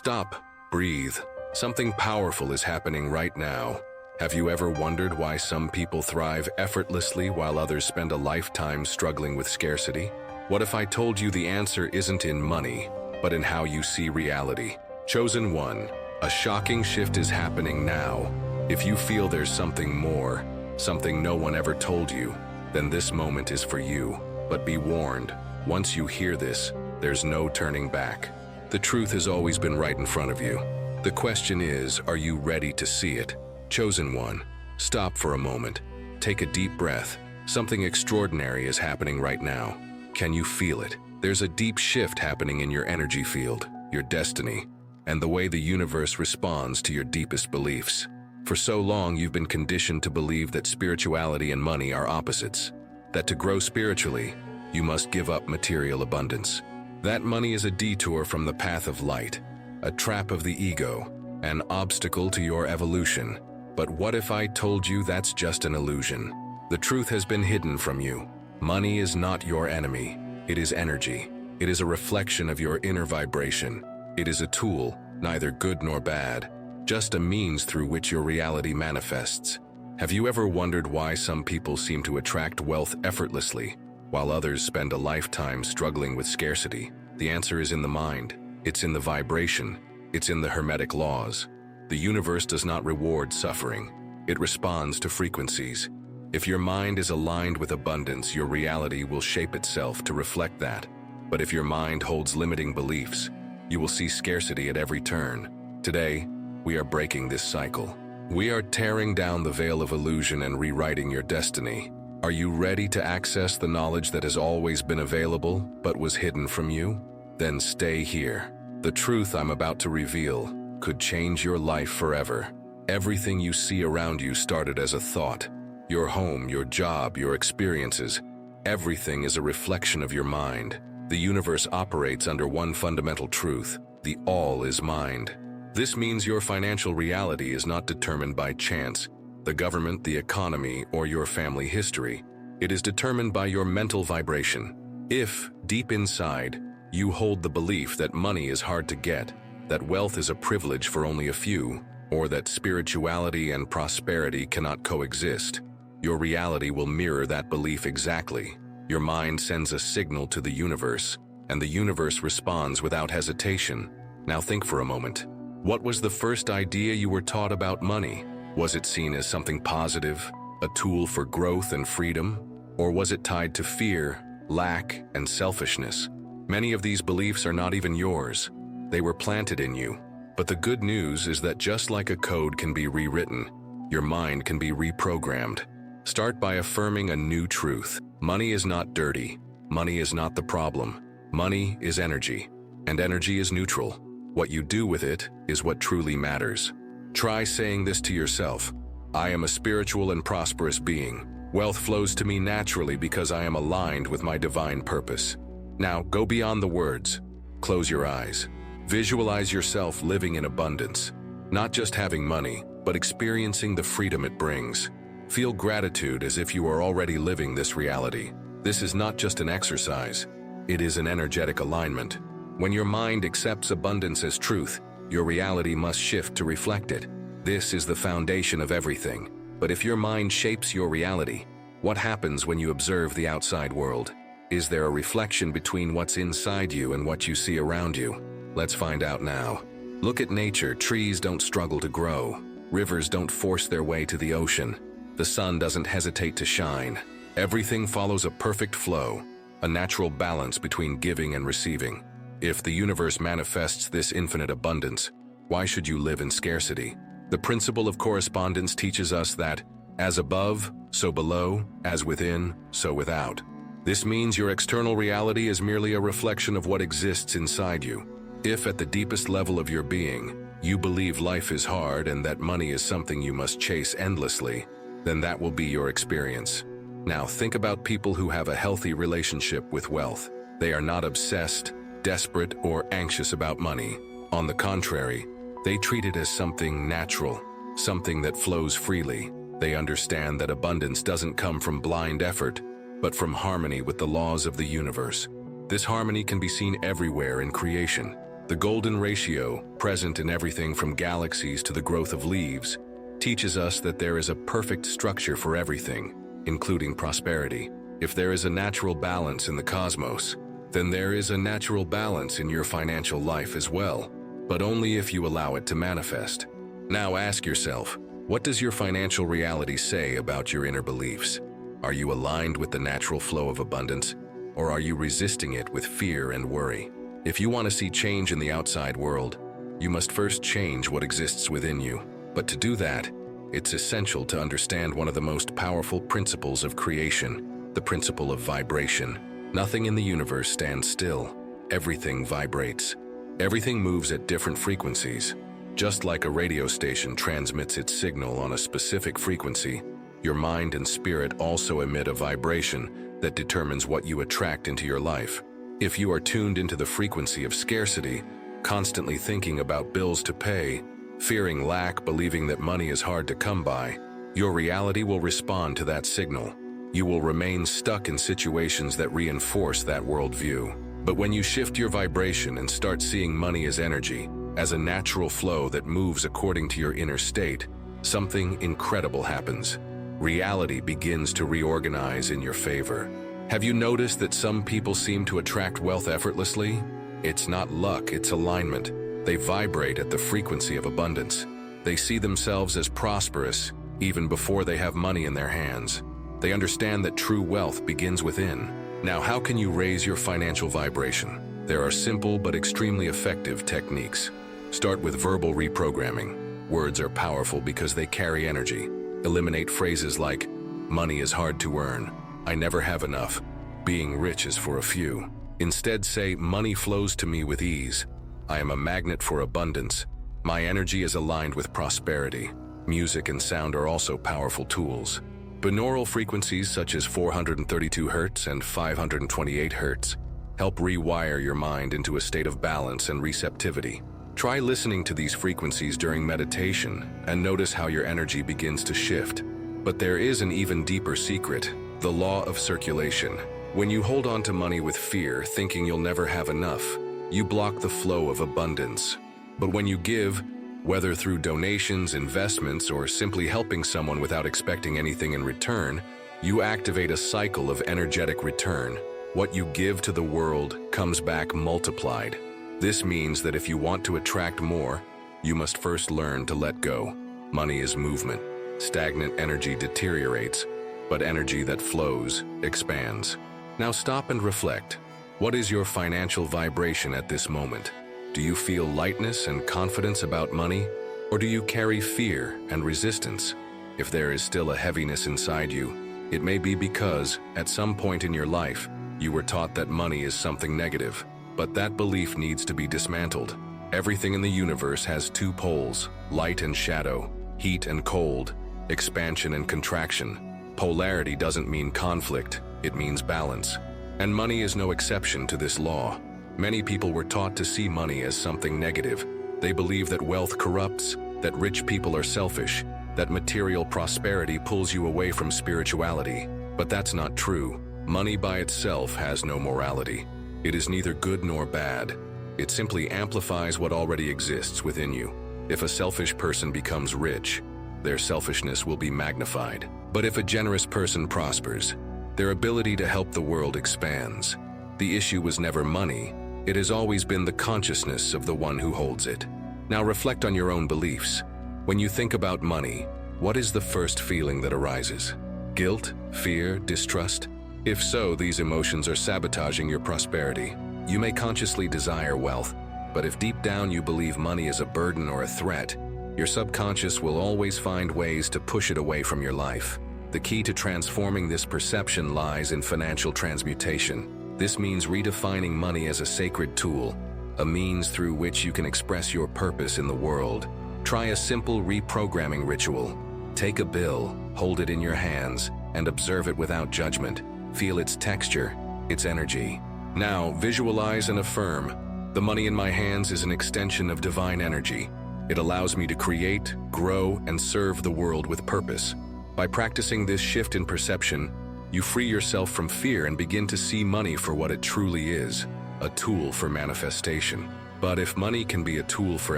Stop, breathe. Something powerful is happening right now. Have you ever wondered why some people thrive effortlessly while others spend a lifetime struggling with scarcity? What if I told you the answer isn't in money, but in how you see reality? Chosen one, a shocking shift is happening now. If you feel there's something more, something no one ever told you, then this moment is for you. But be warned, once you hear this, there's no turning back. The truth has always been right in front of you. The question is, are you ready to see it? Chosen one, stop for a moment. Take a deep breath. Something extraordinary is happening right now. Can you feel it? There's a deep shift happening in your energy field, your destiny, and the way the universe responds to your deepest beliefs. For so long, you've been conditioned to believe that spirituality and money are opposites, that to grow spiritually, you must give up material abundance. That money is a detour from the path of light, a trap of the ego, an obstacle to your evolution. But what if I told you that's just an illusion? The truth has been hidden from you. Money is not your enemy. It is energy. It is a reflection of your inner vibration. It is a tool, neither good nor bad, just a means through which your reality manifests. Have you ever wondered why some people seem to attract wealth effortlessly, while others spend a lifetime struggling with scarcity? The answer is in the mind. It's in the vibration. It's in the hermetic laws. The universe does not reward suffering. It responds to frequencies. If your mind is aligned with abundance, your reality will shape itself to reflect that. But if your mind holds limiting beliefs, you will see scarcity at every turn. Today, we are breaking this cycle. We are tearing down the veil of illusion and rewriting your destiny. Are you ready to access the knowledge that has always been available but was hidden from you? Then stay here. The truth I'm about to reveal could change your life forever. Everything you see around you started as a thought. Your home, your job, your experiences, everything is a reflection of your mind. The universe operates under one fundamental truth: the all is mind. This means your financial reality is not determined by chance, the government, the economy, or your family history. It is determined by your mental vibration. If, deep inside, you hold the belief that money is hard to get, that wealth is a privilege for only a few, or that spirituality and prosperity cannot coexist, your reality will mirror that belief exactly. Your mind sends a signal to the universe, and the universe responds without hesitation. Now think for a moment. What was the first idea you were taught about money? Was it seen as something positive, a tool for growth and freedom? Or was it tied to fear, lack, and selfishness? Many of these beliefs are not even yours. They were planted in you. But the good news is that just like a code can be rewritten, your mind can be reprogrammed. Start by affirming a new truth. Money is not dirty. Money is not the problem. Money is energy, and energy is neutral. What you do with it is what truly matters. Try saying this to yourself: I am a spiritual and prosperous being. Wealth flows to me naturally because I am aligned with my divine purpose. Now go beyond the words. Close your eyes. Visualize yourself living in abundance, not just having money, but experiencing the freedom it brings. Feel gratitude as if you are already living this reality. This is not just an exercise, it is an energetic alignment. When your mind accepts abundance as truth, your reality must shift to reflect it. This is the foundation of everything. But if your mind shapes your reality, what happens when you observe the outside world? Is there a reflection between what's inside you and what you see around you? Let's find out now. Look at nature. Trees don't struggle to grow. Rivers don't force their way to the ocean. The sun doesn't hesitate to shine. Everything follows a perfect flow, a natural balance between giving and receiving. If the universe manifests this infinite abundance, why should you live in scarcity? The principle of correspondence teaches us that, as above, so below, as within, so without. This means your external reality is merely a reflection of what exists inside you. If at the deepest level of your being, you believe life is hard and that money is something you must chase endlessly, then that will be your experience. Now think about people who have a healthy relationship with wealth. They are not obsessed, desperate, or anxious about money. On the contrary, they treat it as something natural, something that flows freely. They understand that abundance doesn't come from blind effort, but from harmony with the laws of the universe. This harmony can be seen everywhere in creation. The golden ratio, present in everything from galaxies to the growth of leaves, teaches us that there is a perfect structure for everything, including prosperity. If there is a natural balance in the cosmos, then there is a natural balance in your financial life as well, but only if you allow it to manifest. Now ask yourself, what does your financial reality say about your inner beliefs? Are you aligned with the natural flow of abundance, or are you resisting it with fear and worry? If you want to see change in the outside world, you must first change what exists within you. But to do that, it's essential to understand one of the most powerful principles of creation, the principle of vibration. Nothing in the universe stands still. Everything vibrates. Everything moves at different frequencies. Just like a radio station transmits its signal on a specific frequency, your mind and spirit also emit a vibration that determines what you attract into your life. If you are tuned into the frequency of scarcity, constantly thinking about bills to pay, fearing lack, believing that money is hard to come by, your reality will respond to that signal. You will remain stuck in situations that reinforce that worldview. But when you shift your vibration and start seeing money as energy, as a natural flow that moves according to your inner state, something incredible happens. Reality begins to reorganize in your favor. Have you noticed that some people seem to attract wealth effortlessly? It's not luck, it's alignment. They vibrate at the frequency of abundance. They see themselves as prosperous even before they have money in their hands. They understand that true wealth begins within. Now, how can you raise your financial vibration? There are simple but extremely effective techniques. Start with verbal reprogramming. Words are powerful because they carry energy. Eliminate phrases like, "Money is hard to earn," "I never have enough," "Being rich is for a few." Instead say, "Money flows to me with ease. I am a magnet for abundance. My energy is aligned with prosperity." Music and sound are also powerful tools. Binaural frequencies such as 432 Hz and 528 Hz help rewire your mind into a state of balance and receptivity. Try listening to these frequencies during meditation and notice how your energy begins to shift. But there is an even deeper secret, the law of circulation. When you hold on to money with fear, thinking you'll never have enough, you block the flow of abundance. But when you give, whether through donations, investments, or simply helping someone without expecting anything in return, you activate a cycle of energetic return. What you give to the world comes back multiplied. This means that if you want to attract more, you must first learn to let go. Money is movement. Stagnant energy deteriorates, but energy that flows expands. Now stop and reflect. What is your financial vibration at this moment? Do you feel lightness and confidence about money, or do you carry fear and resistance? If there is still a heaviness inside you, it may be because, at some point in your life, you were taught that money is something negative. But that belief needs to be dismantled. Everything in the universe has two poles, light and shadow, heat and cold, expansion and contraction. Polarity doesn't mean conflict, it means balance. And money is no exception to this law. Many people were taught to see money as something negative. They believe that wealth corrupts, that rich people are selfish, that material prosperity pulls you away from spirituality. But that's not true. Money by itself has no morality. It is neither good nor bad. It simply amplifies what already exists within you. If a selfish person becomes rich, their selfishness will be magnified. But if a generous person prospers, their ability to help the world expands. The issue was never money. It has always been the consciousness of the one who holds it. Now reflect on your own beliefs. When you think about money, what is the first feeling that arises? Guilt, fear, distrust? If so, these emotions are sabotaging your prosperity. You may consciously desire wealth, but if deep down you believe money is a burden or a threat, your subconscious will always find ways to push it away from your life. The key to transforming this perception lies in financial transmutation. This means redefining money as a sacred tool, a means through which you can express your purpose in the world. Try a simple reprogramming ritual. Take a bill, hold it in your hands, and observe it without judgment. Feel its texture, its energy. Now, visualize and affirm. The money in my hands is an extension of divine energy. It allows me to create, grow, and serve the world with purpose. By practicing this shift in perception, you free yourself from fear and begin to see money for what it truly is, a tool for manifestation. But if money can be a tool for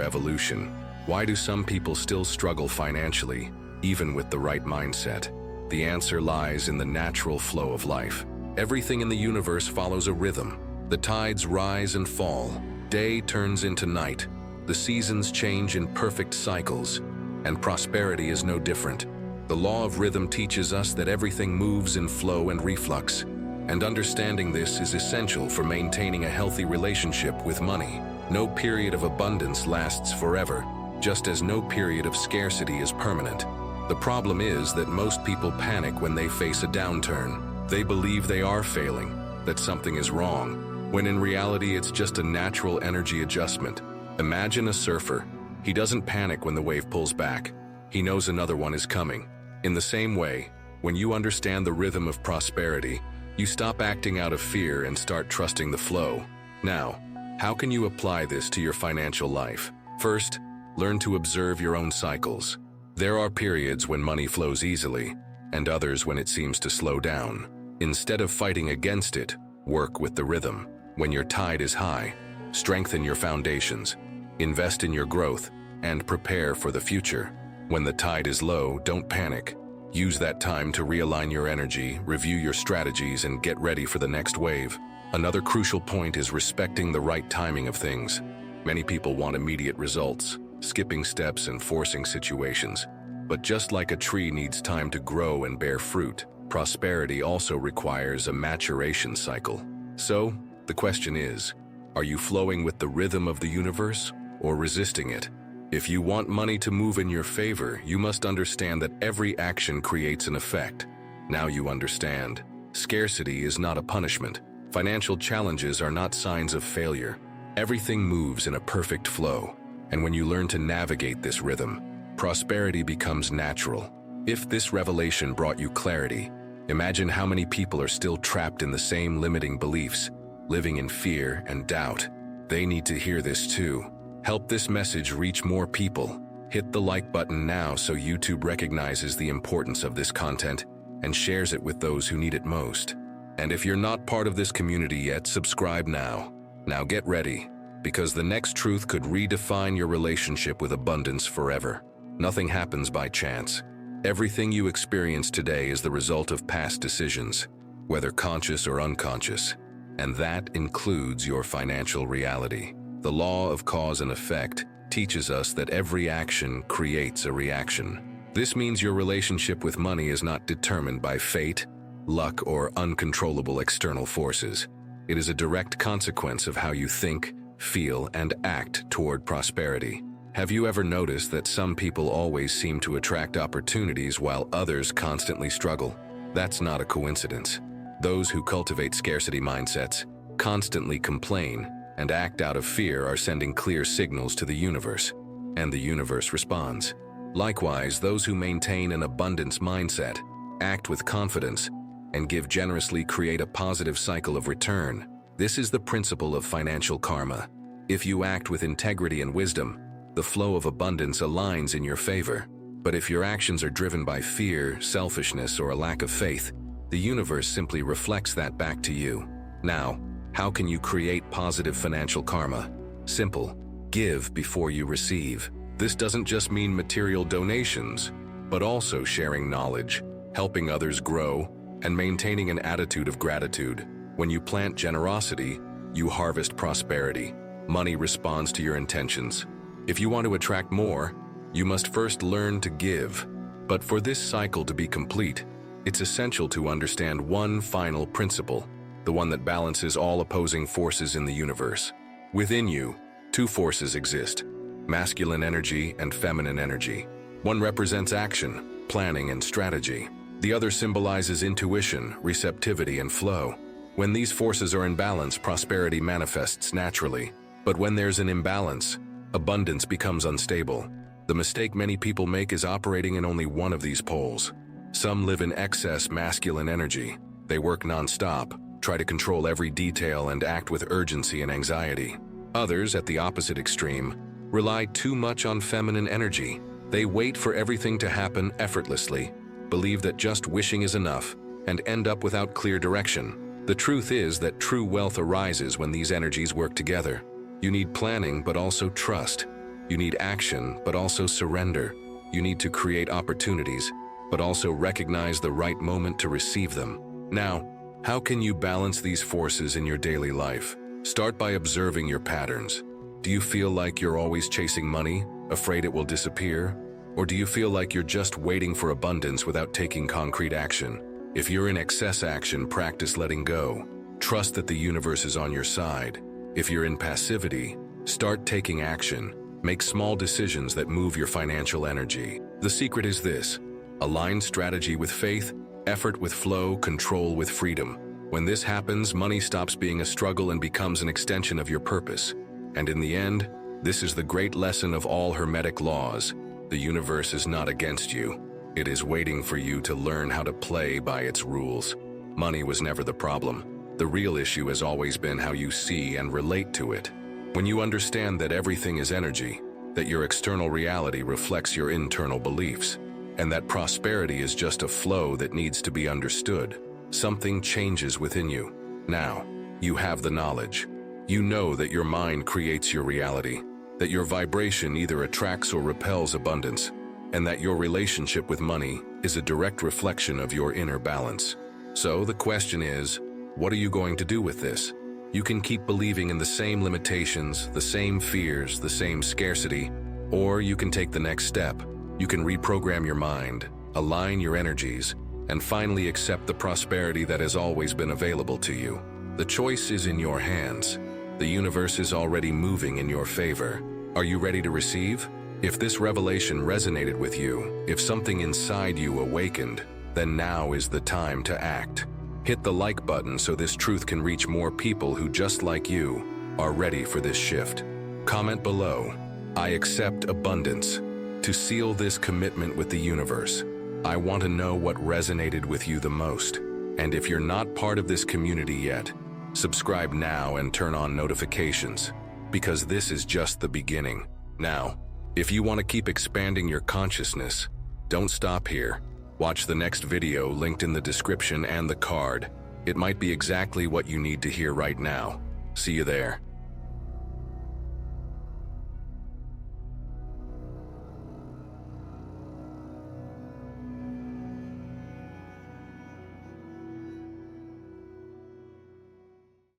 evolution, why do some people still struggle financially, even with the right mindset? The answer lies in the natural flow of life. Everything in the universe follows a rhythm. The tides rise and fall. Day turns into night. The seasons change in perfect cycles, and prosperity is no different. The law of rhythm teaches us that everything moves in flow and reflux, and understanding this is essential for maintaining a healthy relationship with money. No period of abundance lasts forever, just as no period of scarcity is permanent. The problem is that most people panic when they face a downturn. They believe they are failing, that something is wrong, when in reality it's just a natural energy adjustment. Imagine a surfer. He doesn't panic when the wave pulls back. He knows another one is coming. In the same way, when you understand the rhythm of prosperity, you stop acting out of fear and start trusting the flow. Now, how can you apply this to your financial life? First, learn to observe your own cycles. There are periods when money flows easily, and others when it seems to slow down. Instead of fighting against it, work with the rhythm. When your tide is high, strengthen your foundations, invest in your growth, and prepare for the future. When the tide is low, don't panic. Use that time to realign your energy, review your strategies, and get ready for the next wave. Another crucial point is respecting the right timing of things. Many people want immediate results, skipping steps and forcing situations. But just like a tree needs time to grow and bear fruit, prosperity also requires a maturation cycle. So, the question is, are you flowing with the rhythm of the universe or resisting it? If you want money to move in your favor, you must understand that every action creates an effect. Now you understand. Scarcity is not a punishment. Financial challenges are not signs of failure. Everything moves in a perfect flow, and when you learn to navigate this rhythm, prosperity becomes natural. If this revelation brought you clarity, imagine how many people are still trapped in the same limiting beliefs, living in fear and doubt. They need to hear this too. Help this message reach more people. Hit the like button now so YouTube recognizes the importance of this content and shares it with those who need it most. And if you're not part of this community yet, subscribe now. Now get ready, because the next truth could redefine your relationship with abundance forever. Nothing happens by chance. Everything you experience today is the result of past decisions, whether conscious or unconscious, and that includes your financial reality. The law of cause and effect teaches us that every action creates a reaction. This means your relationship with money is not determined by fate, luck, or uncontrollable external forces. It is a direct consequence of how you think, feel, and act toward prosperity. Have you ever noticed that some people always seem to attract opportunities while others constantly struggle? That's not a coincidence. Those who cultivate scarcity mindsets, constantly complain, and act out of fear are sending clear signals to the universe, and the universe responds. Likewise, those who maintain an abundance mindset, act with confidence, and give generously create a positive cycle of return. This is the principle of financial karma. If you act with integrity and wisdom, the flow of abundance aligns in your favor. But if your actions are driven by fear, selfishness, or a lack of faith, the universe simply reflects that back to you. Now, how can you create positive financial karma? Simple. Give before you receive. This doesn't just mean material donations, but also sharing knowledge, helping others grow, and maintaining an attitude of gratitude. When you plant generosity, you harvest prosperity. Money responds to your intentions. If you want to attract more, you must first learn to give. But for this cycle to be complete, it's essential to understand one final principle, the one that balances all opposing forces in the universe. Within you, two forces exist: masculine energy and feminine energy. One represents action, planning, and strategy. The other symbolizes intuition, receptivity, and flow. When these forces are in balance, prosperity manifests naturally. But when there's an imbalance, abundance becomes unstable. The mistake many people make is operating in only one of these poles. Some live in excess masculine energy. They work non-stop, try to control every detail, and act with urgency and anxiety. Others, at the opposite extreme, rely too much on feminine energy. They wait for everything to happen effortlessly, believe that just wishing is enough, and end up without clear direction. The truth is that true wealth arises when these energies work together. You need planning, but also trust. You need action, but also surrender. You need to create opportunities, but also recognize the right moment to receive them. Now, how can you balance these forces in your daily life? Start by observing your patterns. Do you feel like you're always chasing money, afraid it will disappear? Or do you feel like you're just waiting for abundance without taking concrete action? If you're in excess action, practice letting go. Trust that the universe is on your side. If you're in passivity, start taking action. Make small decisions that move your financial energy. The secret is this: align strategy with faith, effort with flow, control with freedom. When this happens, money stops being a struggle and becomes an extension of your purpose. And in the end, this is the great lesson of all hermetic laws. The universe is not against you. It is waiting for you to learn how to play by its rules. Money was never the problem. The real issue has always been how you see and relate to it. When you understand that everything is energy, that your external reality reflects your internal beliefs, and that prosperity is just a flow that needs to be understood, something changes within you. Now, you have the knowledge. You know that your mind creates your reality, that your vibration either attracts or repels abundance, and that your relationship with money is a direct reflection of your inner balance. So the question is, what are you going to do with this? You can keep believing in the same limitations, the same fears, the same scarcity, or you can take the next step. You can reprogram your mind, align your energies, and finally accept the prosperity that has always been available to you. The choice is in your hands. The universe is already moving in your favor. Are you ready to receive? If this revelation resonated with you, if something inside you awakened, then now is the time to act. Hit the like button so this truth can reach more people who, just like you, are ready for this shift. Comment below, "I accept abundance," to seal this commitment with the universe. I want to know what resonated with you the most. And if you're not part of this community yet, subscribe now and turn on notifications, because this is just the beginning. Now, if you want to keep expanding your consciousness, don't stop here. Watch the next video linked in the description and the card. It might be exactly what you need to hear right now. See you there.